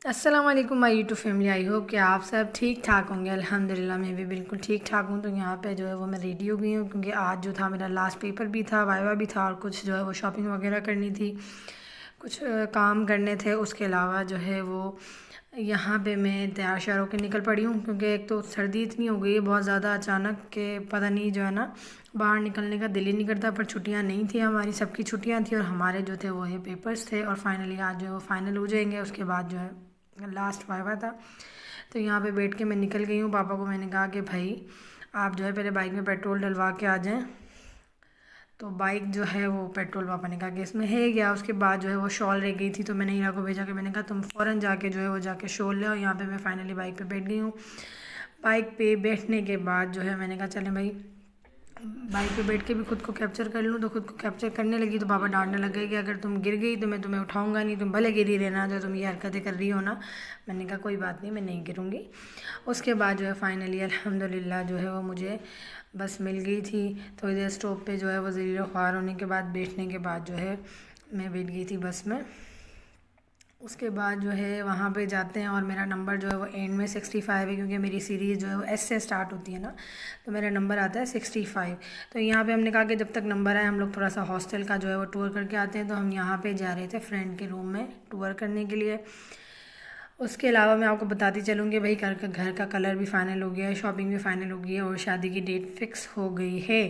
अस्सलाम वालेकुम my YouTube family. I hope कि आप सब ठीक ठाक होंगे। अल्हम्दुलिल्लाह मैं भी बिल्कुल ठीक ठाक हूँ। तो यहाँ पे जो है वो मैं रेडी हो गई हूँ क्योंकि आज जो था मेरा लास्ट पेपर भी था, वाइवा भी था और कुछ जो है वो शॉपिंग वगैरह करनी थी, कुछ काम करने थे। उसके अलावा जो है वो यहाँ पे मैं तैयार श्यार होकर निकल पड़ी हूँ क्योंकि एक तो सर्दी इतनी हो गई है बहुत ज़्यादा अचानक के पता नहीं जो है ना बाहर निकलने का दिल ही नहीं करता। पर छुट्टियाँ नहीं थी, हमारी सबकी छुट्टियाँ थी और हमारे जो थे वो ये पेपर्स थे और फाइनली आज जो है वो फाइनल हो जाएंगे। उसके बाद जो है लास्ट वाइवा था। तो यहाँ पे बैठ के मैं निकल गई हूँ। पापा को मैंने कहा कि भाई आप जो है पहले बाइक में पेट्रोल डलवा के आ जाएं। तो बाइक जो है वो पेट्रोल पापा ने कहा कि इसमें है क्या। उसके बाद जो है वो शॉल रह गई थी तो मैंने हीरा को भेजा कि मैंने कहा तुम फ़ौरन जाके जो है वो जाके शॉल ले। और यहाँ पे मैं फाइनली बाइक पे बैठ गई हूँ। बाइक पे बैठने के बाद जो है मैंने कहा चलें भाई बाइक पे बैठ के भी खुद को कैप्चर कर लूँ। तो खुद को कैप्चर करने लगी तो पापा डांटने लग गए कि अगर तुम गिर गई तो मैं तुम्हें उठाऊंगा नहीं, तुम भले गिरी रहना, जो तुम ये हरकतें कर रही हो ना। मैंने कहा कोई बात नहीं, मैं नहीं गिरूँगी। उसके बाद जो है फाइनली अल्हम्दुलिल्लाह जो है वो मुझे बस मिल गई थी। थोड़ी देर स्टॉप पे जो है वो ज़रीर ख्वार होने के बाद बैठने के बाद जो है मैं बैठ गई थी बस में। उसके बाद जो है वहाँ पे जाते हैं और मेरा नंबर जो है वो एंड में 65 है क्योंकि मेरी सीरीज़ जो है वो एस से स्टार्ट होती है ना, तो मेरा नंबर आता है 65। तो यहाँ पे हमने कहा कि जब तक नंबर आए हम लोग थोड़ा सा हॉस्टल का जो है वो टूर करके आते हैं। तो हम यहाँ पे जा रहे थे फ्रेंड के रूम में टूर करने के लिए। उसके अलावा मैं आपको बताती चलूँगी भाई घर का कलर भी फाइनल हो गया है, शॉपिंग भी फाइनल हो गई है और शादी की डेट फिक्स हो गई है।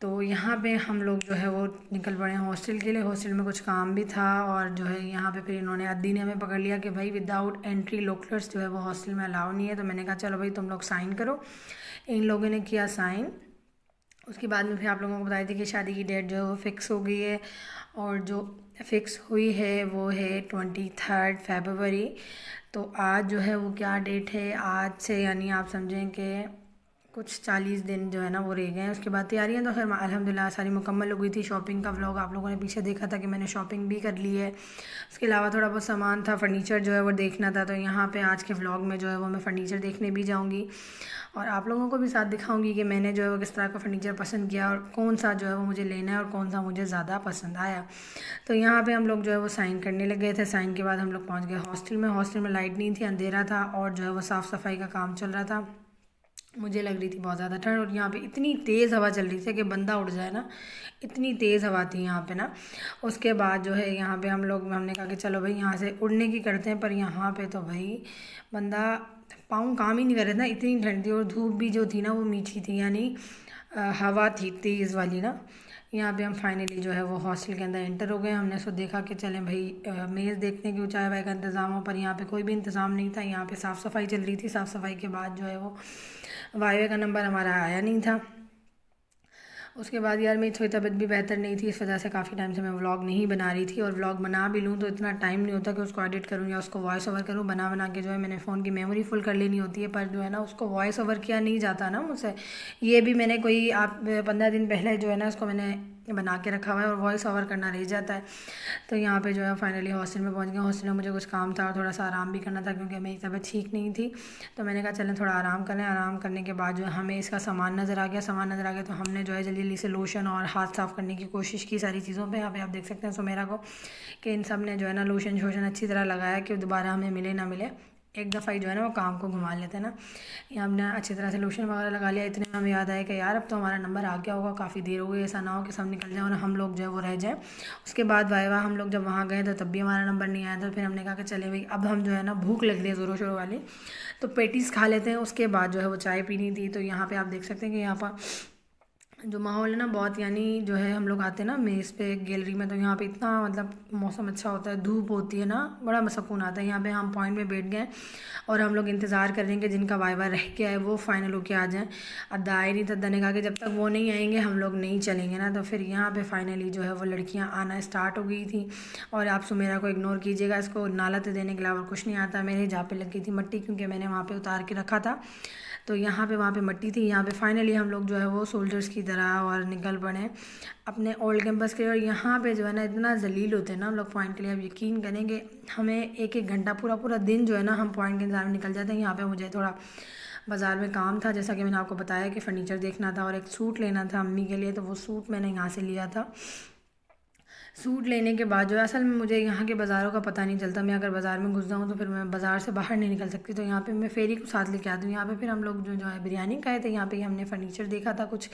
तो यहाँ पे हम लोग जो है वो निकल पड़े हैं हॉस्टल के लिए। हॉस्टल में कुछ काम भी था और जो है यहाँ पे फिर इन्होंने अद्दी ने हमें पकड़ लिया कि भाई विदाउट एंट्री लोकलर्स जो है वो हॉस्टल में अलाउ नहीं है। तो मैंने कहा चलो भाई तुम लोग साइन करो। इन लोगों ने किया साइन। उसके बाद में फिर आप लोगों को बताई थी कि शादी की डेट जो है वो फ़िक्स हो गई है और जो फ़िक्स हुई है वो है 23 फरवरी। तो आज जो है वो क्या डेट है, आज से यानी आप समझें कि कुछ 40 दिन जो है ना वो रह गए हैं। उसके बाद तैयारियां तो खैर अल्हम्दुलिल्लाह सारी मुकम्मल हो गई थी। शॉपिंग का व्लॉग आप लोगों ने पीछे देखा था कि मैंने शॉपिंग भी कर ली है। उसके अलावा थोड़ा बहुत सामान था, फ़र्नीचर जो है वो देखना था। तो यहाँ पे आज के व्लॉग में जो है वो मैं फ़र्नीचर देखने भी जाऊँगी और आप लोगों को भी साथ दिखाऊंगी कि मैंने जो है वो किस तरह का फ़र्नीचर पसंद किया और कौन सा जो है वो मुझे लेना है और कौन सा मुझे ज़्यादा पसंद आया। तो यहाँ पे हम लोग जो है वो साइन करने लग गए थे। साइन के बाद हम लोग पहुँच गए हॉस्टल में। हॉस्टल में लाइट नहीं थी, अंधेरा था और जो है वो साफ़ सफाई का काम चल रहा था। मुझे लग रही थी बहुत ज़्यादा ठंड और यहाँ पे इतनी तेज़ हवा चल रही थी कि बंदा उड़ जाए ना, इतनी तेज़ हवा थी यहाँ पे ना। उसके बाद जो है यहाँ पे हमने कहा कि चलो भाई यहाँ से उड़ने की करते हैं। पर यहाँ पे तो भाई बंदा पाँव काम ही नहीं कर रहा था, इतनी ठंड थी और धूप भी जो थी ना वो मीठी थी, यानी हवा थी तेज़ वाली ना। यहाँ पे हम फाइनली जो है वो हॉस्टल के अंदर एंटर हो गए। हमने उसको देखा कि चलें भाई मेज़ देखने की चाय वाय का इंतज़ाम हो, पर यहाँ पे कोई भी इंतज़ाम नहीं था। यहाँ पे साफ़ सफाई चल रही थी। साफ़ सफाई के बाद जो है वो वाइवे का नंबर हमारा आया नहीं था। उसके बाद यार मेरी थोड़ी तबीयत भी बेहतर नहीं थी, इस वजह से काफ़ी टाइम से मैं व्लॉग नहीं बना रही थी और व्लॉग बना भी लूँ तो इतना टाइम नहीं होता कि उसको एडिट करूँ या उसको वॉइस ओवर करूँ। बना बना के जो है मैंने फ़ोन की मेमोरी फुल कर लेनी होती है, पर जो है ना उसको वॉइस ओवर किया नहीं जाता ना मुझसे। ये भी मैंने कोई आप 15 दिन पहले जो है ना उसको मैंने बना के रखा हुआ है और वॉइस ओवर करना रह जाता है। तो यहाँ पे जो है फाइनली हॉस्टल में पहुँच गए। हॉस्टल में मुझे कुछ काम था और थोड़ा सा आराम भी करना था क्योंकि मेरी तबीयत ठीक नहीं थी। तो मैंने कहा चलें थोड़ा आराम करें। आराम करने के बाद जो है हमें इसका सामान नज़र आ गया। तो हमने जो है जल्दी जल्दी से लोशन और हाथ साफ़ करने की कोशिश की सारी चीज़ों पे। यहाँ पे आप देख सकते हैं सुमेरा को कि इन सब ने जो है ना लोशन शोशन अच्छी तरह लगाया कि दोबारा हमें मिले ना मिले, एक दफ़ा ही जो है ना वो काम को घुमा लेते हैं ना। ये हमने अच्छी तरह से लोशन वगैरह लगा लिया। इतने में हमें याद आया कि यार अब तो हमारा नंबर आ गया होगा, काफ़ी देर हो गई, ऐसा ना हो कि सब निकल जाए और हम लोग जो है वो रह जाए। उसके बाद वाइवा हम लोग जब वहाँ गए तो तब भी हमारा नंबर नहीं आया था। फिर हमने कहा कि चले भाई अब हम जो है ना भूख लग रही है ज़ोरों शोरों वाली, तो पेटीज़ खा लेते हैं। उसके बाद जो है वो चाय पीनी थी। तो यहाँ पे आप देख सकते हैं कि यहाँ पर जो माहौल है ना बहुत, यानी जो है हम लोग आते हैं ना मेज़ पे गैलरी में, तो यहाँ पे इतना मतलब मौसम अच्छा होता है, धूप होती है ना, बड़ा सुकून आता है। यहाँ पे हम पॉइंट में बैठ गए और हम लोग इंतज़ार कर रहे हैं कि जिनका वाइवा रह के आए वो फाइनल होके आ जाएँ। अद्दा आए नहीं तो अद्दा ने कहा कि जब तक वो नहीं आएंगे हम लोग नहीं चलेंगे ना। तो फिर यहाँ पे फाइनली जो है वो लड़कियाँ आना स्टार्ट हो गई थी। और आप सुमेरा को इग्नोर कीजिएगा, इसको नालत देने के अलावा कुछ नहीं आता। मेरे जहाँ पे लग गई थी मट्टी क्योंकि मैंने वहाँ पर उतार के रखा था, तो यहाँ पे वहाँ पे मट्टी थी। यहाँ पे फाइनली हम लोग जो है वो सोल्जर्स की तरह और निकल पड़े अपने ओल्ड कैंपस के। और यहाँ पे जो है ना इतना जलील होते हैं ना हम लोग पॉइंट के लिए, आप यकीन करेंगे हमें एक एक घंटा पूरा पूरा दिन जो है ना हम पॉइंट के इंतजार में निकल जाते हैं। यहाँ पे मुझे थोड़ा बाज़ार में काम था, जैसा कि मैंने आपको बताया कि फ़र्नीचर देखना था और एक सूट लेना था अम्मी के लिए, तो वो सूट मैंने यहाँ से लिया था। सूट लेने के बाद जो है, असल में मुझे यहाँ के बाज़ारों का पता नहीं चलता। मैं अगर बाज़ार में घुस जाऊँ तो फिर मैं बाज़ार से बाहर नहीं निकल सकती। तो यहाँ पे मैं फेरी को साथ लेके आती हूँ। यहाँ पे फिर हम लोग जो जो है बिरयानी खाए थे। यहाँ पे हमने फ़र्नीचर देखा था, कुछ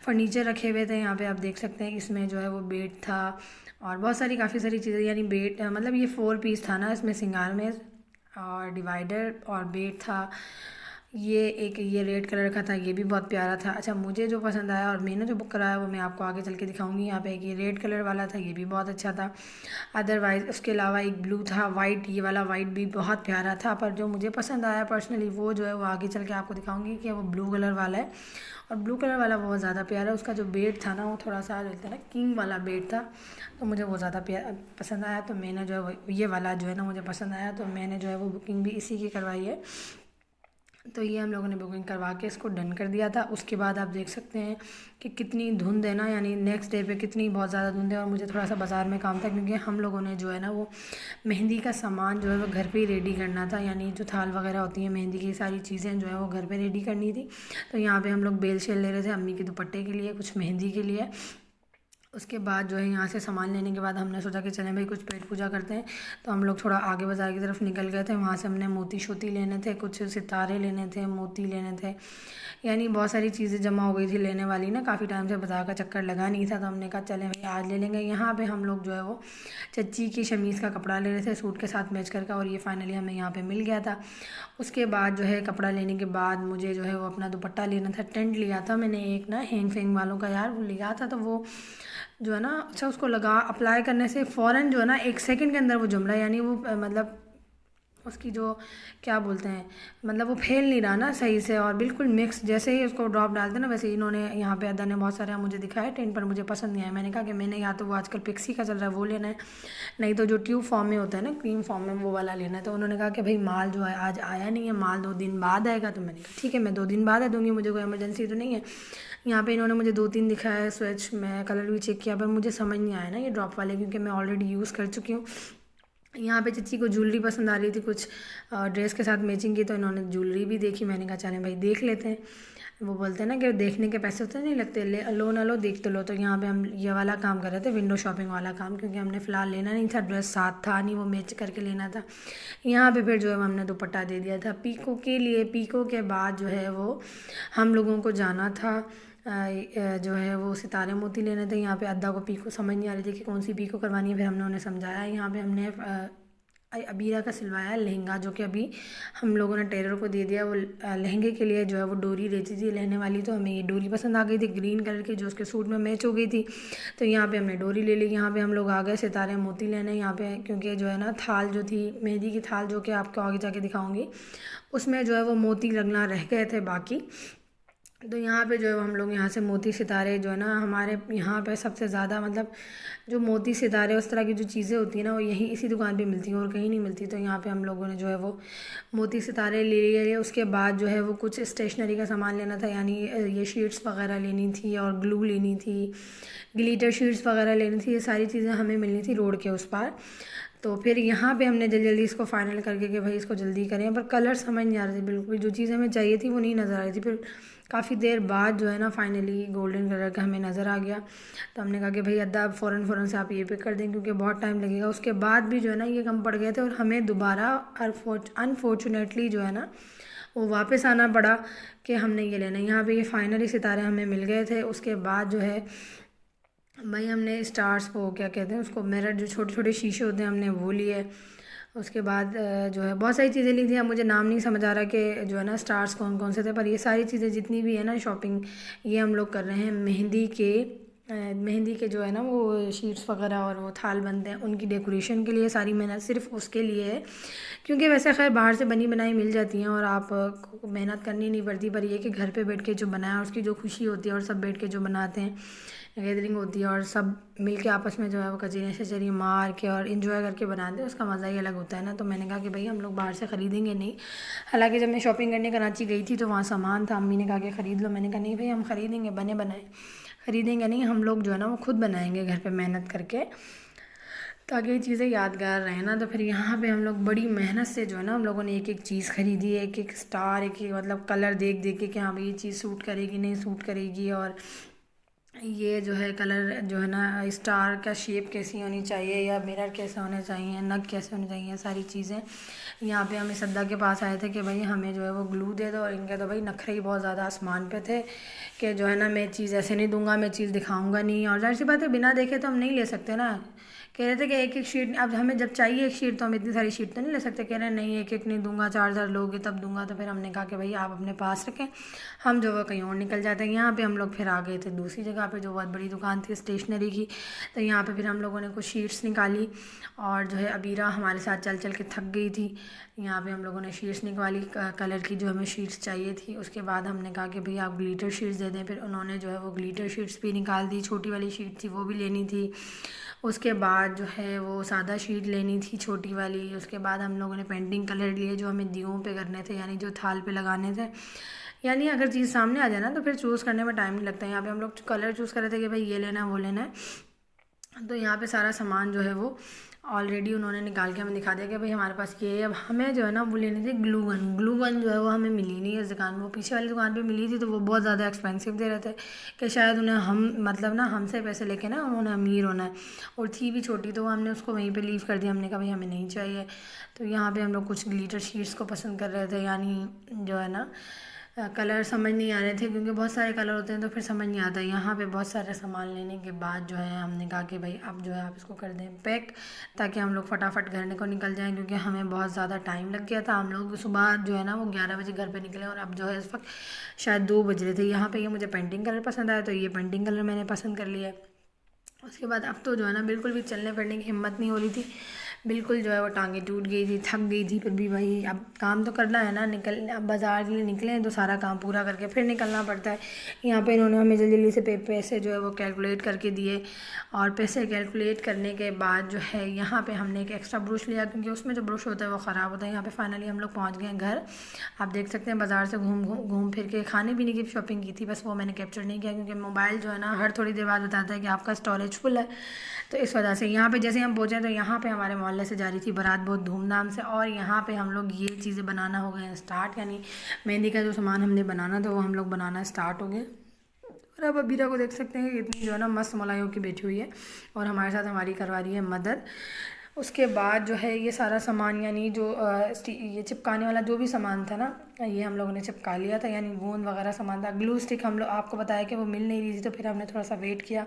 फ़र्नीचर रखे हुए थे। यहाँ पे आप देख सकते हैं, इसमें जो है वो बेड था और बहुत सारी काफ़ी सारी चीज़ें, यानी बेड मतलब ये 4 पीस था ना, इसमें सिंगार में और डिवाइडर और बेड था। ये एक ये रेड कलर का था, ये भी बहुत प्यारा था। अच्छा, मुझे जो पसंद आया और मैंने जो बुक कराया वो मैं आपको आगे चल के दिखाऊंगी। यहाँ पे एक ये रेड कलर वाला था, ये भी बहुत अच्छा था। अदरवाइज़ उसके अलावा एक ब्लू था, वाइट, ये वाला वाइट भी बहुत प्यारा था। पर जो मुझे पसंद आया पर्सनली वो जो है वो आगे चल के आपको दिखाऊंगी कि वो ब्लू कलर वाला है। और ब्लू कलर वाला बहुत ज़्यादा प्यारा है। उसका जो बेड था ना वो थोड़ा सा रहता है ना, किंग वाला बेड था, तो मुझे वो ज़्यादा पसंद आया। तो मैंने जो है ये वाला जो है ना मुझे पसंद आया, तो मैंने जो है वो बुकिंग भी इसी की करवाई है। तो ये हम लोगों ने बुकिंग करवा के इसको डन कर दिया था। उसके बाद आप देख सकते हैं कि कितनी धुंध है ना, यानी नेक्स्ट डे पे कितनी बहुत ज़्यादा धुंध है। और मुझे थोड़ा सा बाज़ार में काम था, क्योंकि हम लोगों ने जो है ना वो मेहंदी का सामान जो है वो घर पे ही रेडी करना था, यानी जो थाल वगैरह होती है मेहंदी की सारी चीज़ें जो है वो घर पे रेडी करनी थी। तो यहाँ पे हम लोग बेल शेल ले रहे थे अम्मी के दुपट्टे के लिए, कुछ मेहंदी के लिए। उसके बाद जो है यहाँ से सामान लेने के बाद हमने सोचा कि चलें भाई कुछ पेट पूजा करते हैं। तो हम लोग थोड़ा आगे बाज़ार की तरफ निकल गए थे। वहाँ से हमने मोती शोती लेने थे, कुछ सितारे लेने थे, मोती लेने थे, यानी बहुत सारी चीज़ें जमा हो गई थी लेने वाली ना। काफ़ी टाइम से बाज़ार का चक्कर लगा नहीं था, तो हमने कहा चलें भाई आज ले लेंगे। यहाँ पे हम लोग जो है वो चच्ची की शमीज़ का कपड़ा ले रहे थे सूट के साथ मैच करके, और ये फाइनली हमें यहाँ पे मिल गया था। उसके बाद जो है कपड़ा लेने के बाद मुझे जो है वो अपना दुपट्टा लेना था। टेंट लिया था मैंने एक ना, हैंग फैंग वालों का यार, वो लिया था। तो वो जो है ना, अच्छा उसको लगा अप्लाई करने से फ़ौरन जो है ना 1 सेकंड के अंदर वो जुमला, यानी वो मतलब उसकी जो क्या बोलते हैं, मतलब वो फैल नहीं रहा ना सही से, और बिल्कुल मिक्स। जैसे ही उसको ड्रॉप डालते ना, वैसे इन्होंने यहाँ पे अदा ने बहुत सारे मुझे दिखाया टेंट पर, मुझे पसंद नहीं आया। मैंने कहा कि मैंने या तो वो आजकल पिक्सी का चल रहा है वो लेना है, नहीं तो जो ट्यूब फॉर्म में होता है ना, क्रीम फॉर्म में, वो वाला लेना है। तो उन्होंने कहा कि भाई माल जो है आज आया नहीं है, माल 2 दिन बाद आएगा। तो मैंने कहा ठीक है, मैं 2 दिन बाद आ दूँगी, मुझे कोई इमरजेंसी तो नहीं है। यहाँ पे इन्होंने मुझे 2-3 दिखाया है स्विच, मैं कलर भी चेक किया, पर मुझे समझ नहीं आया ना ये ड्रॉप वाले, क्योंकि मैं ऑलरेडी यूज़ कर चुकी हूँ। यहाँ पे चच्ची को ज्वेलरी पसंद आ रही थी, कुछ ड्रेस के साथ मैचिंग की, तो इन्होंने ज्वेलरी भी देखी। मैंने कहा चलें भाई देख लेते हैं। वो बोलते हैं ना कि देखने के पैसे तो नहीं लगते, ले लो ना लो देख तो लो। तो यहाँ पे हम ये वाला काम कर रहे थे, विंडो शॉपिंग वाला काम, क्योंकि हमने फ़िलहाल लेना नहीं था, ड्रेस साथ था नहीं, वो मैच करके लेना था। यहाँ पे फिर जो है हमने दुपट्टा दे दिया था पीको के लिए। पीको के बाद जो है वो हम लोगों को जाना था जो है वो सितारे मोती लेने थे। यहाँ पे अद्दा को पीको समझ नहीं आ रही थी कि कौन सी पीको करवानी है, फिर हमने उन्हें समझाया। यहाँ पे हमने अबीरा का सिलवाया लहंगा, जो कि अभी हम लोगों ने टेलर को दे दिया। वो लहंगे के लिए जो है वो डोरी रहती थी लेने वाली, तो हमें ये डोरी पसंद आ गई थी ग्रीन कलर की, जो उसके सूट में मैच हो गई थी। तो यहाँ पे हमने डोरी ले ली। यहाँ पे हम लोग आ गए सितारे मोती लेने यहाँ पे, क्योंकि जो है ना थाल जो थी मेहंदी की थाल, जो कि आपको आगे जाके दिखाऊंगी, उसमें जो है वो मोती लगना रह गए थे बाकी। तो यहाँ पे जो है हम लोग यहाँ से मोती सितारे जो है ना, हमारे यहाँ पे सबसे ज़्यादा मतलब जो मोती सितारे उस तरह की जो चीज़ें होती हैं ना, वो यहीं इसी दुकान पे मिलती हैं और कहीं नहीं मिलती। तो यहाँ पे हम लोगों ने जो है वो मोती सितारे ले लिए। उसके बाद जो है वो कुछ स्टेशनरी का सामान लेना था, यानी ये शीट्स वगैरह लेनी थी और ग्लू लेनी थी, ग्लिटर शीट्स वगैरह लेनी थी। ये सारी चीज़ें हमें मिलनी थी रोड के उस पार। तो फिर यहाँ पे हमने जल्दी जल्दी इसको फाइनल करके कि भाई इसको जल्दी करें, पर कलर समझ नहीं आ रही थी बिल्कुल भी, जो चीज़ हमें चाहिए थी वो नहीं नज़र आ रही थी। फिर काफ़ी देर बाद जो है ना फाइनली गोल्डन कलर का हमें नज़र आ गया। तो हमने कहा कि भाई अद्दा फ़ौरन से आप ये पिक कर दें, क्योंकि बहुत टाइम लगेगा। उसके बाद भी जो है ना ये कम पड़ गए थे, और हमें दोबारा अनफॉर्चुनेटली जो है ना वो वापस आना पड़ा कि हमने ये लेना है। यहाँ पे ये फाइनली सितारे हमें मिल गए थे। उसके बाद जो है भाई हमने स्टार्स, वो क्या कहते हैं उसको, मिरर जो छोटे छोटे शीशे होते हैं, हमने वो लिए। उसके बाद जो है बहुत सारी चीज़ें ली थी, अब मुझे नाम नहीं समझ आ रहा कि जो है ना स्टार्स कौन कौन से थे, पर ये सारी चीज़ें जितनी भी है ना शॉपिंग, ये हम लोग कर रहे हैं मेहंदी के जो है ना वो शीट्स वगैरह और वो थाल बनते हैं उनकी डेकोरेशन के लिए। सारी मेहनत सिर्फ उसके लिए है, क्योंकि वैसे खैर बाहर से बनी बनाई मिल जाती हैं और आप को मेहनत करनी नहीं पड़ती, पर ये कि घर पे बैठ के जो बनाया उसकी जो खुशी होती है, और सब बैठ के जो बनाते हैं, गैदरिंग होती है और सब मिल के आपस में जो है वो कचरी शचरी मार के और इन्जॉय करके बनाते हैं, उसका मज़ा ही अलग होता है ना। तो मैंने कहा कि भाई हम लोग बाहर से ख़रीदेंगे नहीं। हालांकि जब मैं शॉपिंग करने कराची गई थी तो वहाँ सामान था, अम्मी ने कहा कि ख़रीद लो। मैंने कहा नहीं भाई हम ख़रीदेंगे, बने बनाए ख़रीदेंगे नहीं, हम लोग जो है ना वो खुद बनाएंगे घर पे मेहनत करके, ताकि ये चीज़ें यादगार रहें ना। तो फिर यहाँ पे हम लोग बड़ी मेहनत से जो है ना हम लोगों ने एक एक चीज़ ख़रीदी है, एक एक स्टार, एक एक मतलब कलर देख देख के कि हाँ भाई ये चीज़ सूट करेगी नहीं सूट करेगी, और ये जो है कलर जो है ना, स्टार का शेप कैसी होनी चाहिए या मिरर कैसे होने चाहिए, नग कैसे होने चाहिए, सारी चीज़ें। यहाँ पे हम सद्दा के पास आए थे कि भाई हमें जो है वो ग्लू दे दो, और इनके तो भाई नखरे ही बहुत ज़्यादा आसमान पे थे कि जो है ना मैं चीज़ ऐसे नहीं दूंगा, मैं चीज़ दिखाऊंगा नहीं। और जाहिर सी बात है बिना देखे तो हम नहीं ले सकते ना। कह रहे थे कि एक एक शीट, अब हमें जब चाहिए एक शीट तो हम इतनी सारी शीट तो नहीं ले सकते। कह रहे हैं नहीं, एक एक नहीं दूंगा, 4 4 लोगे तब दूंगा। तो फिर हमने कहा कि भाई आप अपने पास रखें, हम जो वो कहीं और निकल जाते हैं। यहाँ पे हम लोग फिर आ गए थे दूसरी जगह पे जो बहुत बड़ी दुकान थी स्टेशनरी की। तो यहाँ पे फिर हम लोगों ने कुछ शीट्स निकाली, और जो है अबीरा हमारे साथ चल चल के थक गई थी। यहाँ पे हम लोगों ने शीट्स निकाली कलर की जो हमें शीट्स चाहिए थी। उसके बाद हमने कहा कि भाई आप ग्लिटर शीट्स दे दें। फिर उन्होंने जो है वो ग्लिटर शीट्स भी निकाल दी, छोटी वाली शीट थी वो भी लेनी थी। उसके बाद जो है वो सादा शीट लेनी थी छोटी वाली। उसके बाद हम लोगों ने पेंटिंग कलर लिए जो हमें दीयों पे करने थे, यानी जो थाल पे लगाने थे। यानी अगर चीज़ सामने आ जाए ना तो फिर चूज़ करने में टाइम नहीं लगता। यहाँ पे हम लोग कलर चूज़ कर रहे थे कि भाई ये लेना है वो लेना है। तो यहाँ पे सारा सामान जो है वो ऑलरेडी उन्होंने निकाल के हमें दिखा दिया कि भाई हमारे पास ये है। अब हमें जो है ना वो लेनी थी ग्लू गन। ग्लू गन जो है वो हमें मिली नहीं इस दुकान में। वो पीछे वाली दुकान पे मिली थी तो वो बहुत ज़्यादा एक्सपेंसिव दे रहे थे कि शायद उन्हें हम मतलब ना हमसे पैसे लेके ना उन्होंने अमीर होना है, और थी भी छोटी तो हमने उसको वहीं पे लीव कर दिया। हमने कहा भाई हमें नहीं चाहिए। तो यहाँ पे हम लोग कुछ ग्लिटर शीट्स को पसंद कर रहे थे, यानी जो है ना कलर समझ नहीं आ रहे थे क्योंकि बहुत सारे कलर होते हैं तो फिर समझ नहीं आता। यहाँ पे बहुत सारे सामान लेने के बाद जो है हमने कहा कि भाई अब जो है आप इसको कर दें पैक, ताकि हम लोग फटाफट घर को निकल जाएं, क्योंकि हमें बहुत ज़्यादा टाइम लग गया था। हम लोग सुबह जो है ना वो 11 बजे घर पे निकले, और अब जो है इस वक्त शायद 2 बज रहे थे। यहाँ पे ये मुझे पेंटिंग कलर पसंद आया तो ये पेंटिंग कलर मैंने पसंद कर लिया। उसके बाद अब तो जो है ना बिल्कुल भी चलने फिरने की हिम्मत नहीं हो रही थी, बिल्कुल जो है वो टांगें टूट गई थी, थक गई थी। फिर भी भाई अब काम तो करना है ना, निकल अब बाज़ार के लिए निकले हैं तो सारा काम पूरा करके फिर निकलना पड़ता है। यहाँ पे इन्होंने हमें जल्दी जल्दी से पैसे जो है वो कैलकुलेट करके दिए, और पैसे कैलकुलेट करने के बाद जो है यहाँ पे हमने एक एक्स्ट्रा ब्रश लिया क्योंकि उसमें जो ब्रश होता है वो ख़राब होता है। यहाँ पे फाइनली हम लोग पहुँच गए हैं घर। आप देख सकते हैं बाज़ार से घूम फिर के खाने पीने की शॉपिंग की थी, बस वो मैंने कैप्चर नहीं किया क्योंकि मोबाइल जो है ना हर थोड़ी देर बाद बताता है कि आपका स्टोरेज फुल है। तो इस वजह से यहाँ पे जैसे हम पहुँचे तो यहाँ पे हमारे मोहल्ले से जा रही थी बारात बहुत धूमधाम से, और यहाँ पे हम लोग ये चीज़ें बनाना हो गए हैं स्टार्ट, यानी मेहंदी का जो सामान हमने बनाना था वो हम लोग बनाना स्टार्ट हो गए। और अब अबीरा को देख सकते हैं कि इतनी जो है ना मस्त मलाइयों की बैठी हुई है, और हमारे साथ हमारी करवा रही है मदद। उसके बाद जो है ये सारा सामान, यानी जो ये चिपकाने वाला जो भी सामान था ना, ये हम लोगों ने चिपका लिया था, यानी गोंद वगैरह सामान था। ग्लू स्टिक हम लोग आपको बताया कि वो मिल नहीं रही थी तो फिर हमने थोड़ा सा वेट किया,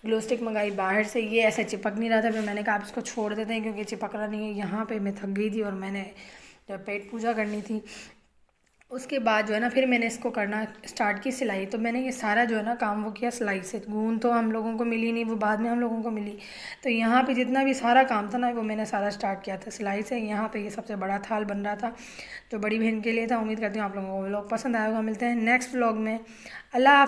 ग्लू स्टिक मंगाई बाहर से। ये ऐसे चिपक नहीं रहा था, फिर मैंने कहा आप इसको छोड़ देते हैं क्योंकि चिपक रहा नहीं है। यहाँ पे मैं थक गई थी और मैंने जब पेट पूजा करनी थी, उसके बाद जो है ना फिर मैंने इसको करना स्टार्ट की सिलाई। तो मैंने ये सारा जो है ना काम वो किया सिलाई से। गूंद तो हम लोगों को मिली नहीं, वो बाद में हम लोगों को मिली। तो यहाँ पे जितना भी सारा काम था ना वो मैंने सारा स्टार्ट किया था सिलाई से। यहाँ पे ये सबसे बड़ा थाल बन रहा था जो बड़ी बहन के लिए था। उम्मीद करती हूँ आप लोगों को व्लॉग पसंद आया होगा। मिलते हैं नेक्स्ट व्लॉग में। अल्लाह।